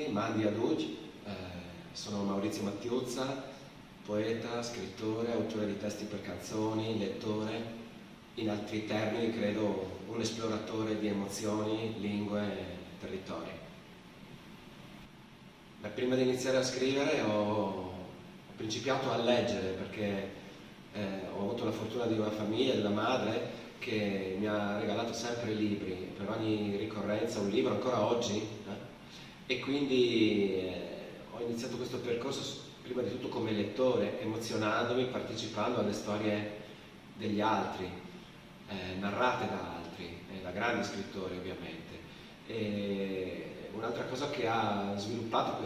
Mandi Aduc, sono Maurizio Mattiuzza, poeta, scrittore, autore di testi per canzoni, lettore, in altri termini credo un esploratore di emozioni, lingue e territori. Prima di iniziare a scrivere ho principiato a leggere perché ho avuto la fortuna di una famiglia, di una madre che mi ha regalato sempre libri, per ogni ricorrenza un libro, ancora oggi, e quindi ho iniziato questo percorso prima di tutto come lettore, emozionandomi, partecipando alle storie degli altri, narrate da altri, da grandi scrittori ovviamente. E un'altra cosa che ha sviluppato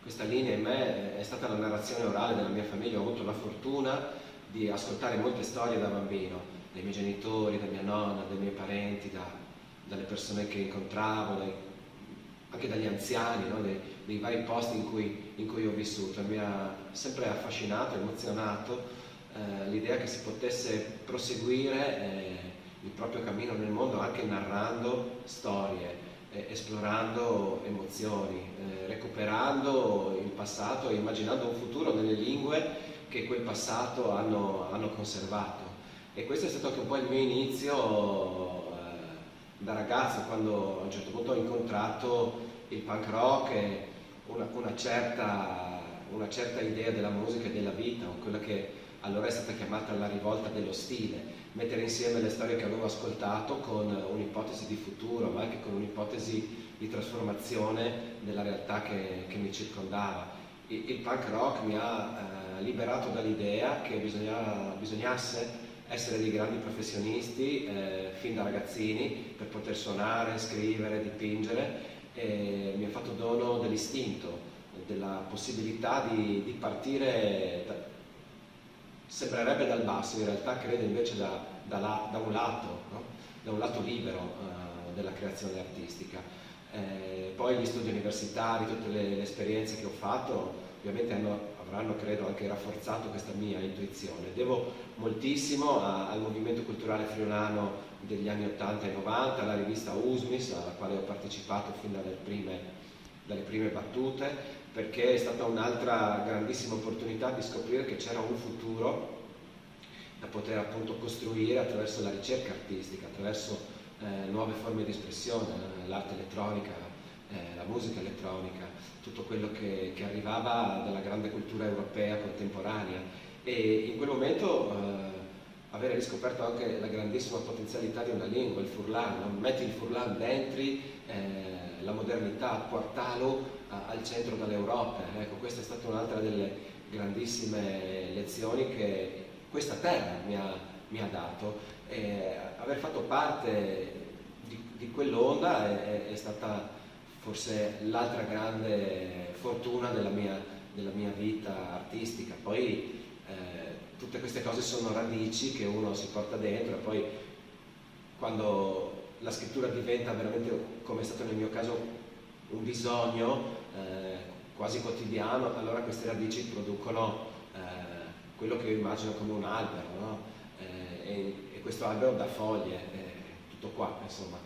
questa linea in me è stata la narrazione orale della mia famiglia. Ho avuto la fortuna di ascoltare molte storie da bambino, dai miei genitori, da mia nonna, dai miei parenti, dalle persone che incontravo, anche dagli anziani, no? dei vari posti in cui ho vissuto. Mi ha sempre affascinato, emozionato l'idea che si potesse proseguire il proprio cammino nel mondo anche narrando storie, esplorando emozioni, recuperando il passato e immaginando un futuro nelle lingue che quel passato hanno conservato. E questo è stato anche un po' il mio inizio da ragazzo, quando a un certo punto ho incontrato il punk rock e una certa idea della musica e della vita, quella che allora è stata chiamata la rivolta dello stile, mettere insieme le storie che avevo ascoltato con un'ipotesi di futuro, ma anche con un'ipotesi di trasformazione della realtà che mi circondava. Il punk rock mi ha liberato dall'idea che bisognasse essere dei grandi professionisti fin da ragazzini per poter suonare, scrivere, dipingere, e mi ha fatto dono dell'istinto, della possibilità di partire sembrerebbe dal basso, in realtà credo invece da un lato, no? Da un lato libero della creazione artistica. Poi gli studi universitari, tutte le esperienze che ho fatto ovviamente avranno credo anche rafforzato questa mia intuizione. Devo moltissimo al movimento culturale friulano degli anni 80 e 90, alla rivista Usmis, alla quale ho partecipato fin dalle prime battute, perché è stata un'altra grandissima opportunità di scoprire che c'era un futuro da poter appunto costruire attraverso la ricerca artistica, attraverso nuove forme di espressione, l'arte elettronica, la musica elettronica, tutto quello che arrivava dalla grande cultura europea contemporanea. E in quel momento avere riscoperto anche la grandissima potenzialità di una lingua, il furlan, no? Metti il furlan dentro la modernità, portalo al centro dell'Europa. Ecco, questa è stata un'altra delle grandissime lezioni che questa terra mi ha dato. Aver fatto parte di quell'onda è stata forse l'altra grande fortuna della mia vita artistica. Poi tutte queste cose sono radici che uno si porta dentro, e poi quando la scrittura diventa veramente, come è stato nel mio caso, un bisogno quasi quotidiano, allora queste radici producono quello che io immagino come un albero, no? E questo albero dà foglie, tutto qua, insomma.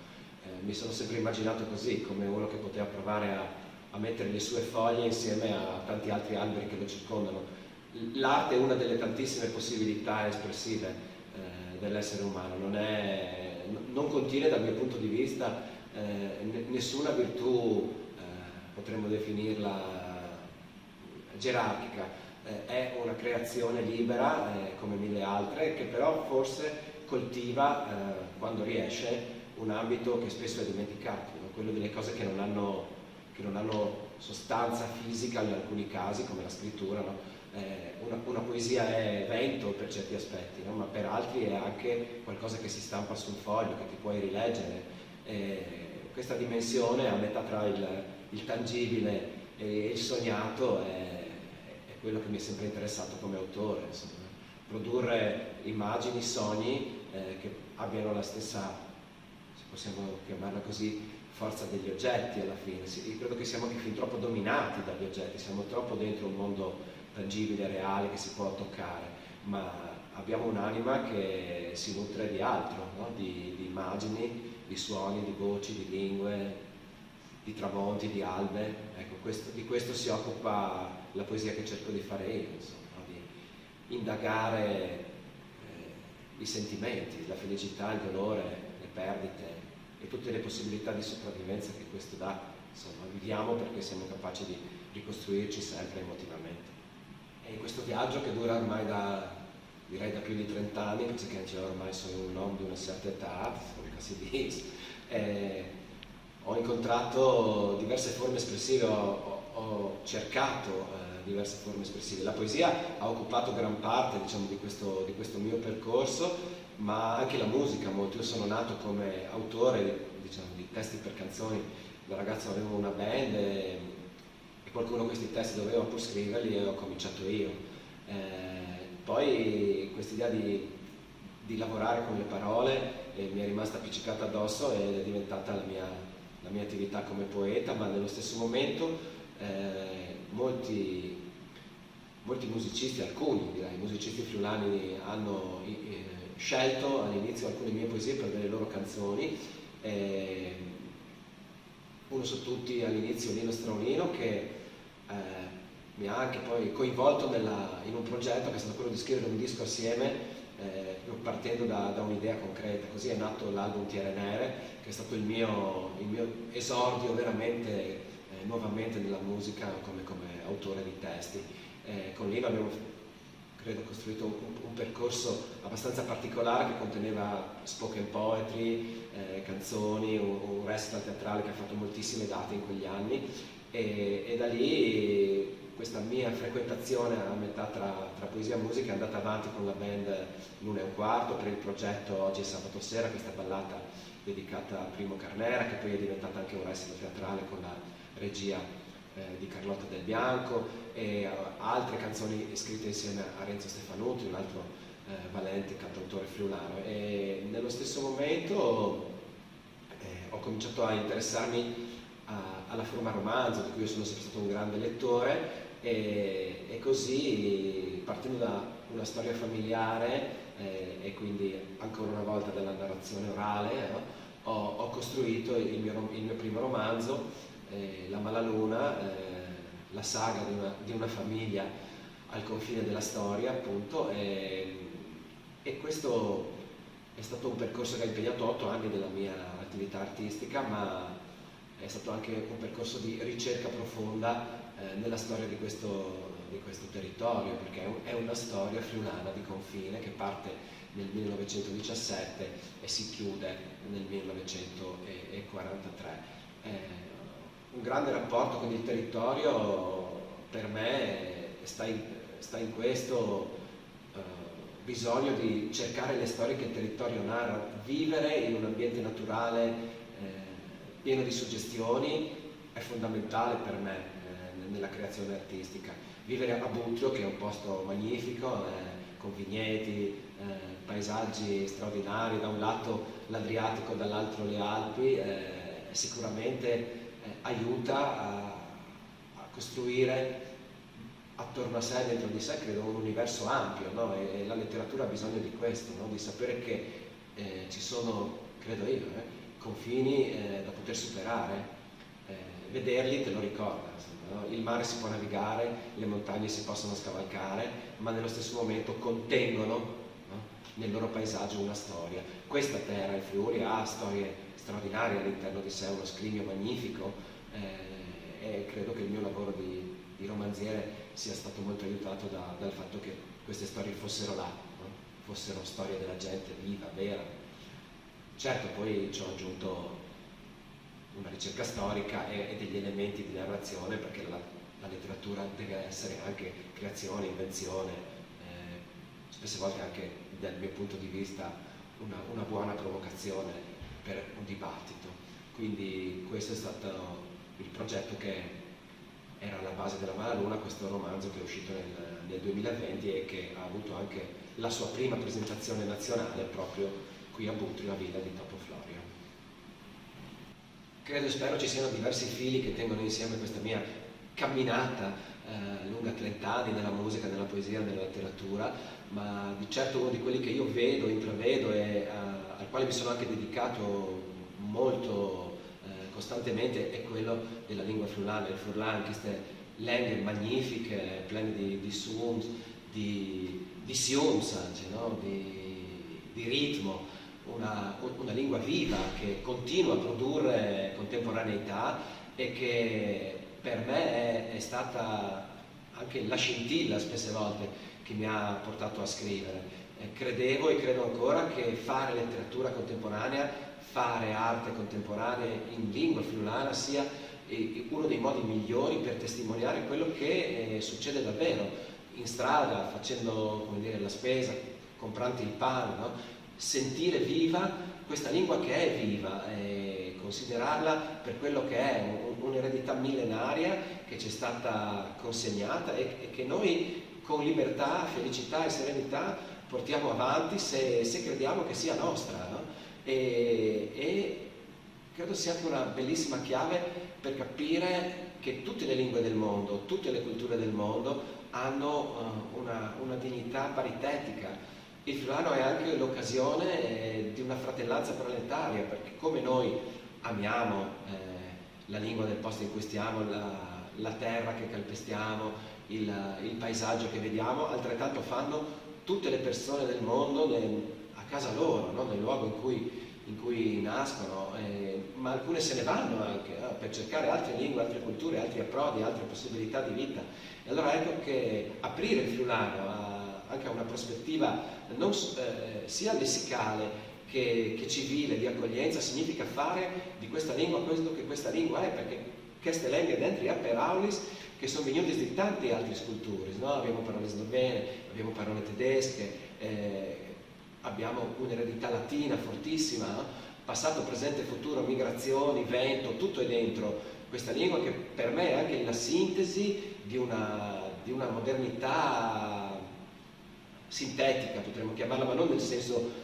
Mi sono sempre immaginato così, come uno che poteva provare a mettere le sue foglie insieme a tanti altri alberi che lo circondano. L'arte è una delle tantissime possibilità espressive dell'essere umano, non contiene dal mio punto di vista nessuna virtù, potremmo definirla gerarchica, è una creazione libera come mille altre, che però forse coltiva, quando riesce, un ambito che spesso è dimenticato, no? Quello delle cose che non hanno sostanza fisica in alcuni casi, come la scrittura, no? Una poesia è vento per certi aspetti, no? Ma per altri è anche qualcosa che si stampa sul foglio, che ti puoi rileggere. Questa dimensione a metà tra il tangibile e il sognato è quello che mi è sempre interessato come autore, insomma. Produrre immagini, sogni che abbiano la stessa, se possiamo chiamarla così, forza degli oggetti alla fine. Io credo che siamo anche fin troppo dominati dagli oggetti, siamo troppo dentro un mondo tangibile, reale, che si può toccare, ma abbiamo un'anima che si nutre di altro, no? Di immagini, di suoni, di voci, di lingue. di tramonti, di albe. Ecco, di questo si occupa la poesia che cerco di fare io, insomma, no? Di indagare i sentimenti, la felicità, il dolore, le perdite e tutte le possibilità di sopravvivenza che questo dà. Insomma, viviamo perché siamo capaci di ricostruirci sempre emotivamente. E in questo viaggio che dura ormai direi da più di 30 anni, perché anche ormai sono un uomo di una certa età, come si dice, ho incontrato diverse forme espressive, ho cercato diverse forme espressive. La poesia ha occupato gran parte, diciamo, di questo mio percorso, ma anche la musica molto. Io sono nato come autore, diciamo, di testi per canzoni. Da ragazzo avevo una band e qualcuno questi testi doveva pur scriverli e ho cominciato io. Poi quest'idea di lavorare con le parole mi è rimasta appiccicata addosso ed è diventata la mia attività come poeta, ma nello stesso momento molti musicisti, alcuni direi, musicisti friulani hanno scelto all'inizio alcune mie poesie per delle loro canzoni. Uno su tutti all'inizio Lino Straulino, che mi ha anche poi coinvolto in un progetto che è stato quello di scrivere un disco assieme, partendo da un'idea concreta. Così è nato l'album Tiere Nere, che è stato il mio esordio veramente nuovamente nella musica come autore di testi. Con Lino abbiamo, credo, costruito un percorso abbastanza particolare che conteneva spoken poetry, canzoni, un recital teatrale che ha fatto moltissime date in quegli anni, e da lì questa mia frequentazione a metà tra poesia e musica è andata avanti con la band l'1:15 per il progetto Oggi è sabato sera, questa ballata dedicata a Primo Carnera, che poi è diventata anche un recital teatrale con la regia di Carlotta Del Bianco, e altre canzoni scritte insieme a Renzo Stefanuti, un altro valente cantautore friulano. E nello stesso momento ho cominciato a interessarmi alla forma romanzo, di cui io sono sempre stato un grande lettore, e così, partendo da una storia familiare e quindi ancora una volta dalla narrazione orale, ho costruito il mio primo romanzo, La Malaluna, la saga di una famiglia al confine della storia, appunto, e questo è stato un percorso che ha impegnato 8 anni della mia attività artistica, ma è stato anche un percorso di ricerca profonda nella storia di questo territorio, perché è una storia friulana di confine che parte nel 1917 e si chiude nel 1943. Un grande rapporto con il territorio per me sta in questo bisogno di cercare le storie che il territorio narra, vivere in un ambiente naturale pieno di suggestioni è fondamentale per me nella creazione artistica. Vivere a Butrio, che è un posto magnifico, con vigneti, paesaggi straordinari, da un lato l'Adriatico, dall'altro le Alpi, sicuramente aiuta a costruire attorno a sé, dentro di sé, credo, un universo ampio, no? E la letteratura ha bisogno di questo, no? Di sapere che ci sono, credo io, confini da poter superare. Vederli te lo ricorda, insomma, no? Il mare si può navigare, le montagne si possono scavalcare, ma nello stesso momento contengono, no, nel loro paesaggio una storia. Questa terra, il Friuli, ha storie straordinarie all'interno di sé, uno scrigno magnifico, e credo che il mio lavoro di romanziere sia stato molto aiutato dal fatto che queste storie fossero là, no? Fossero storie della gente viva, vera. Certo, poi ci ho aggiunto una ricerca storica e degli elementi di narrazione, perché la letteratura deve essere anche creazione, invenzione, spesse volte anche dal mio punto di vista una buona provocazione per un dibattito. Quindi questo è stato il progetto che era alla base della Malaluna, questo romanzo che è uscito nel 2020 e che ha avuto anche la sua prima presentazione nazionale proprio qui a Butrio, a Villa di Topo Florio. Credo e spero ci siano diversi fili che tengono insieme questa mia camminata lunga 30 anni nella musica, nella poesia, nella letteratura, ma di certo uno di quelli che io vedo, intravedo e al quale mi sono anche dedicato molto costantemente è quello della lingua friulana. Il Furlan, queste lingue magnifiche, piene di suons, di sions anche, no? di ritmo, una lingua viva che continua a produrre contemporaneità e che per me è stata anche la scintilla spesse volte che mi ha portato a scrivere. Credevo e credo ancora che fare letteratura contemporanea, fare arte contemporanea in lingua friulana sia uno dei modi migliori per testimoniare quello che succede davvero in strada, facendo, come dire, la spesa, comprando il pane, no? Sentire viva questa lingua che è viva e considerarla per quello che è un'eredità millenaria che ci è stata consegnata e che noi con libertà, felicità e serenità portiamo avanti se crediamo che sia nostra, no? E credo sia anche una bellissima chiave per capire che tutte le lingue del mondo, tutte le culture del mondo hanno una dignità paritetica. Il friulano è anche l'occasione di una fratellanza planetaria, perché come noi amiamo la lingua del posto in cui stiamo, la terra che calpestiamo, il paesaggio che vediamo, altrettanto fanno tutte le persone del mondo a casa loro, no? Nel luogo in cui nascono, ma alcune se ne vanno anche per cercare altre lingue, altre culture, altri approdi, altre possibilità di vita. E allora ecco che aprire il friulano anche a una prospettiva non, sia lessicale che civile, di accoglienza, significa fare di questa lingua quello che questa lingua è, perché queste lingue dentro è per aulis che sono venuti di tanti altri culturi, no? Abbiamo parole slovene, abbiamo parole tedesche, abbiamo un'eredità latina fortissima, no? Passato, presente, futuro, migrazioni, vento, tutto è dentro questa lingua che per me è anche la sintesi di una modernità sintetica, potremmo chiamarla, ma non nel senso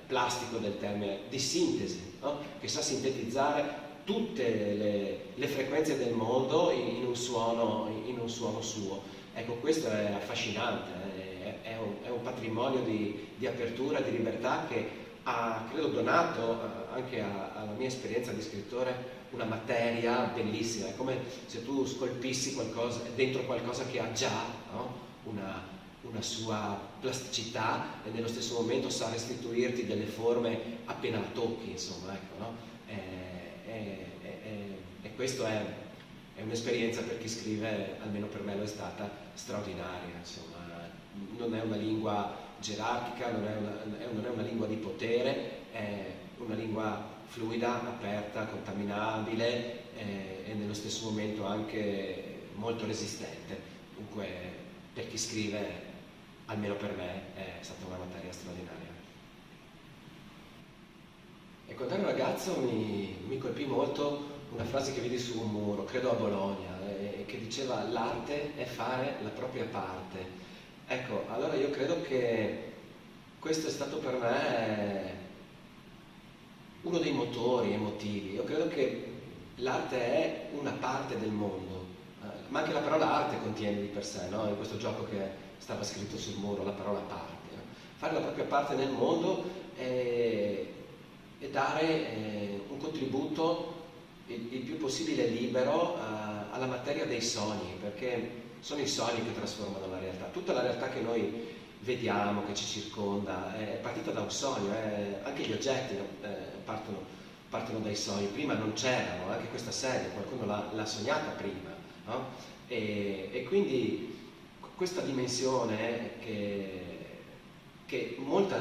plastico del termine, di sintesi, no? Che sa sintetizzare tutte le frequenze del mondo in un suono suo. Ecco, questo è affascinante, è un patrimonio di apertura, di libertà che ha, credo, donato anche alla mia esperienza di scrittore una materia bellissima. È come se tu scolpissi qualcosa dentro qualcosa che ha già, no? una sua plasticità e nello stesso momento sa restituirti delle forme appena la tocchi, insomma, ecco, no? E questo è un'esperienza per chi scrive, almeno per me lo è stata, straordinaria, insomma. Non è una lingua gerarchica, non è una lingua di potere, è una lingua fluida, aperta, contaminabile e nello stesso momento anche molto resistente. Dunque, per chi scrive, almeno per me, è stata una materia straordinaria. E quando ero ragazzo mi colpì molto una frase che vidi su un muro, credo a Bologna, che diceva: l'arte è fare la propria parte. Ecco, allora io credo che questo è stato per me uno dei motori emotivi. Io credo che l'arte è una parte del mondo, ma anche la parola arte contiene di per sé, no? In questo gioco che stava scritto sul muro, la parola parte, no? Fare la propria parte nel mondo e dare un contributo il più possibile libero alla materia dei sogni, perché sono i sogni che trasformano la realtà. Tutta la realtà che noi vediamo, che ci circonda, è partita da un sogno, anche gli oggetti partono dai sogni. Prima non c'erano, anche questa sedia qualcuno l'ha sognata prima, no? E quindi questa dimensione che molta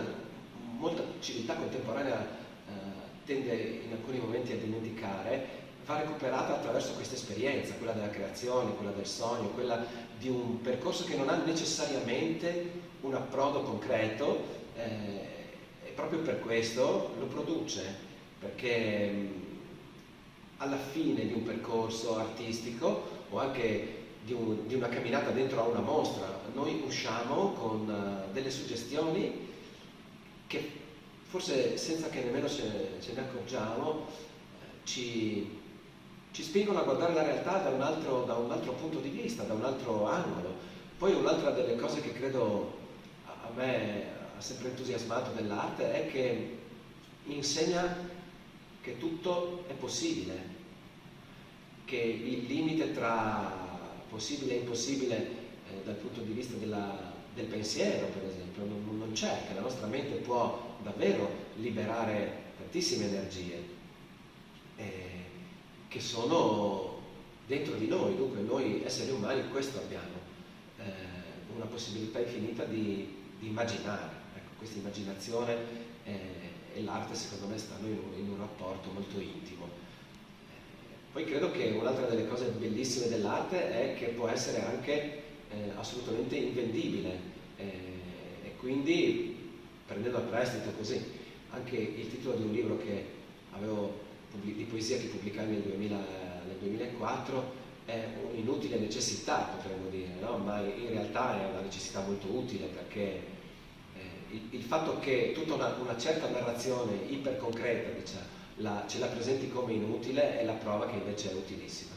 civiltà contemporanea tende in alcuni momenti a dimenticare, va recuperata attraverso questa esperienza, quella della creazione, quella del sogno, quella di un percorso che non ha necessariamente un approdo concreto, e proprio per questo lo produce, perché alla fine di un percorso artistico o anche di una camminata dentro a una mostra, noi usciamo con delle suggestioni che forse senza che nemmeno ce ne accorgiamo ci spingono a guardare la realtà da un altro punto di vista, da un altro angolo. Poi un'altra delle cose che credo a me ha sempre entusiasmato dell'arte è che insegna che tutto è possibile, che il limite tra possibile e impossibile dal punto di vista del pensiero, per esempio, non c'è, che la nostra mente può davvero liberare tantissime energie che sono dentro di noi. Dunque noi esseri umani questo abbiamo, una possibilità infinita di immaginare. Ecco, questa immaginazione e l'arte secondo me stanno in un rapporto molto intimo. Poi credo che un'altra delle cose bellissime dell'arte è che può essere anche assolutamente invendibile, e quindi, prendendo a prestito così anche il titolo di un libro che avevo di poesia che pubblicai nel 2004, è un'inutile necessità, potremmo dire, no? Ma in realtà è una necessità molto utile, perché il fatto che tutta una certa narrazione iperconcreta, diciamo, ce la presenti come inutile è la prova che invece è utilissima.